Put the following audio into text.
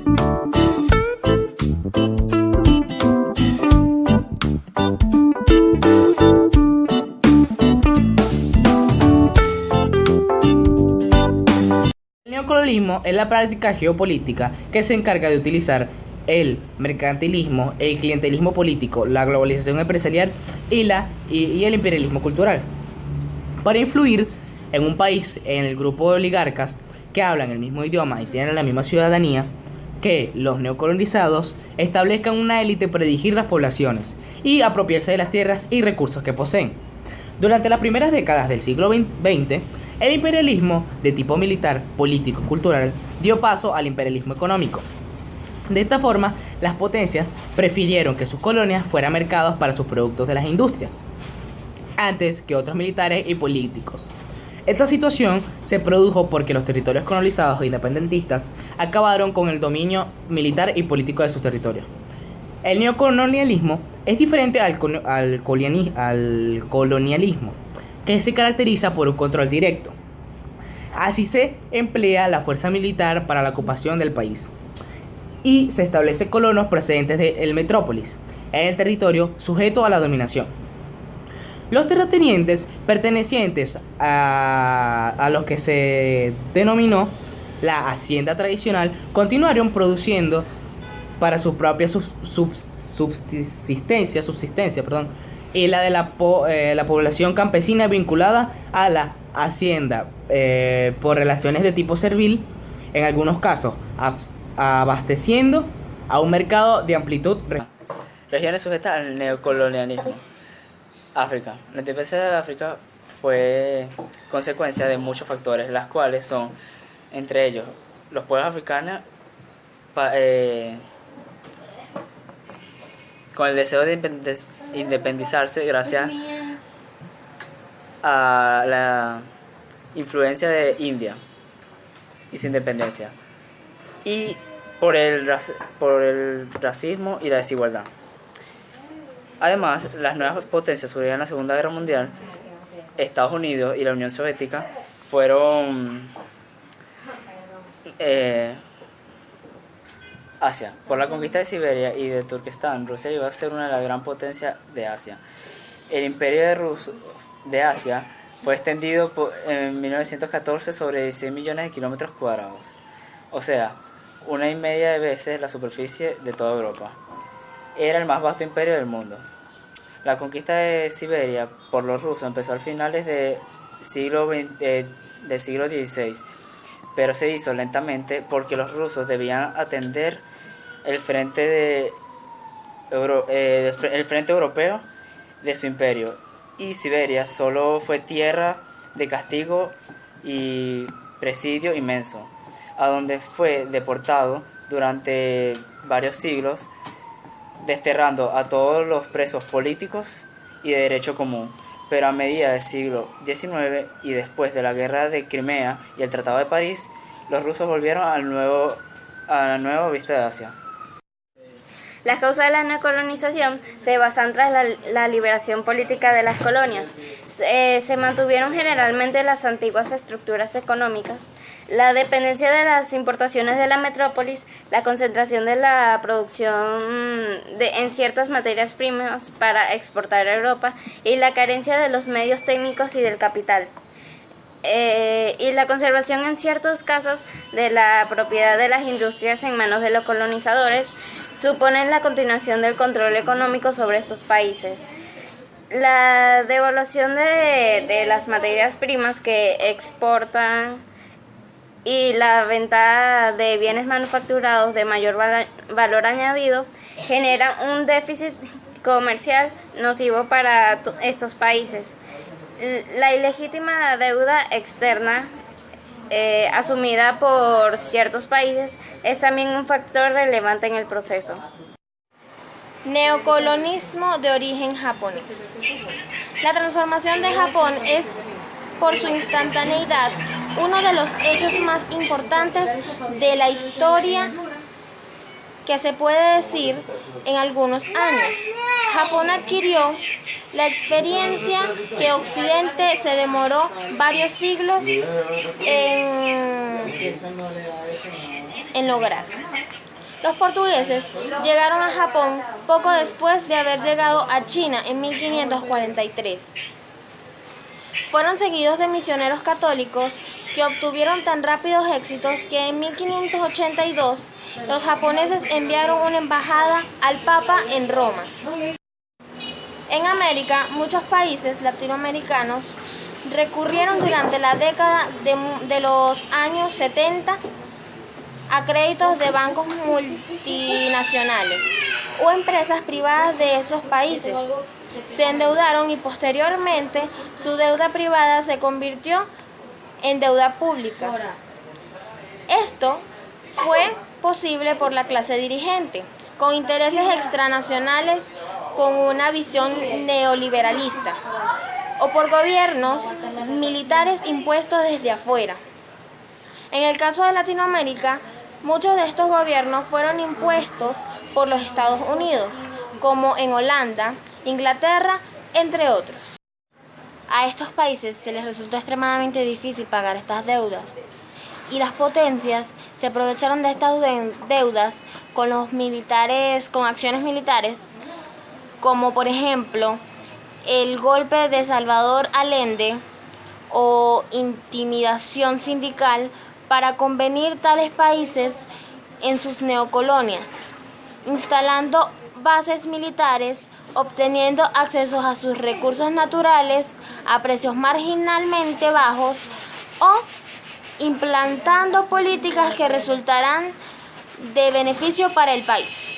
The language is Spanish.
El neocolonialismo es la práctica geopolítica que se encarga de utilizar el mercantilismo, el clientelismo político, la globalización empresarial y el imperialismo cultural para influir en un país, en el grupo de oligarcas que hablan el mismo idioma y tienen la misma ciudadanía, que los neocolonizados establezcan una élite para dirigir las poblaciones y apropiarse de las tierras y recursos que poseen. Durante las primeras décadas del siglo XX, el imperialismo de tipo militar, político y cultural dio paso al imperialismo económico. De esta forma, las potencias prefirieron que sus colonias fueran mercados para sus productos de las industrias, antes que otros militares y políticos. Esta situación se produjo porque los territorios colonizados e independentistas acabaron con el dominio militar y político de sus territorios. El neocolonialismo es diferente al colonialismo, que se caracteriza por un control directo. Así se emplea la fuerza militar para la ocupación del país y se establece colonos procedentes del metrópolis en el territorio sujeto a la dominación. Los terratenientes pertenecientes a los que se denominó la hacienda tradicional continuaron produciendo para su propia subsistencia, y la de la población campesina vinculada a la hacienda por relaciones de tipo servil, en algunos casos abasteciendo a un mercado de amplitud. Regiones sujetas al neocolonialismo. África. La independencia de África fue consecuencia de muchos factores, las cuales son, entre ellos, los pueblos africanos con el deseo de independizarse gracias a la influencia de India y su independencia, y por el racismo y la desigualdad. Además, las nuevas potencias surgidas en la Segunda Guerra Mundial, Estados Unidos y la Unión Soviética, fueron Asia. Por la conquista de Siberia y de Turquestán, Rusia llegó a ser una de las gran potencias de Asia. El imperio de Asia fue extendido en 1914 sobre 16 millones de kilómetros cuadrados, o sea, 1,5 veces la superficie de toda Europa. Era el más vasto imperio del mundo. La conquista de Siberia por los rusos empezó a finales del siglo XVI, pero se hizo lentamente porque los rusos debían atender el frente europeo de su imperio, y Siberia solo fue tierra de castigo y presidio inmenso, a donde fue deportado durante varios siglos, desterrando a todos los presos políticos y de derecho común. Pero a medida del siglo XIX y después de la guerra de Crimea y el Tratado de París, los rusos volvieron a la nueva vista de Asia. Las causas de la neocolonización se basan tras la liberación política de las colonias. Se mantuvieron generalmente las antiguas estructuras económicas, la dependencia de las importaciones de la metrópolis, la concentración de la producción en ciertas materias primas para exportar a Europa y la carencia de los medios técnicos y del capital. Y la conservación en ciertos casos de la propiedad de las industrias en manos de los colonizadores suponen la continuación del control económico sobre estos países. La devaluación de las materias primas que exportan y la venta de bienes manufacturados de mayor valor añadido genera un déficit comercial nocivo para estos países. La ilegítima deuda externa asumida por ciertos países es también un factor relevante en el proceso. Neocolonismo de origen japonés. La transformación de Japón es, por su instantaneidad, uno de los hechos más importantes de la historia que se puede decir en algunos años. Japón adquirió la experiencia que Occidente se demoró varios siglos en lograr. Los portugueses llegaron a Japón poco después de haber llegado a China en 1543. Fueron seguidos de misioneros católicos que obtuvieron tan rápidos éxitos que en 1582 los japoneses enviaron una embajada al Papa en Roma. En América, muchos países latinoamericanos recurrieron durante la década de los años 70 a créditos de bancos multinacionales o empresas privadas de esos países. Se endeudaron y posteriormente su deuda privada se convirtió en deuda pública. Esto fue posible por la clase dirigente, con intereses extranacionales con una visión neoliberalista, o por gobiernos militares impuestos desde afuera. En el caso de Latinoamérica, muchos de estos gobiernos fueron impuestos por los Estados Unidos, como en Holanda, Inglaterra, entre otros. A estos países se les resultó extremadamente difícil pagar estas deudas, y las potencias se aprovecharon de estas deudas con los militares, con acciones militares, como por ejemplo el golpe de Salvador Allende o intimidación sindical para convenir tales países en sus neocolonias, instalando bases militares, obteniendo acceso a sus recursos naturales a precios marginalmente bajos o implantando políticas que resultarán de beneficio para el país.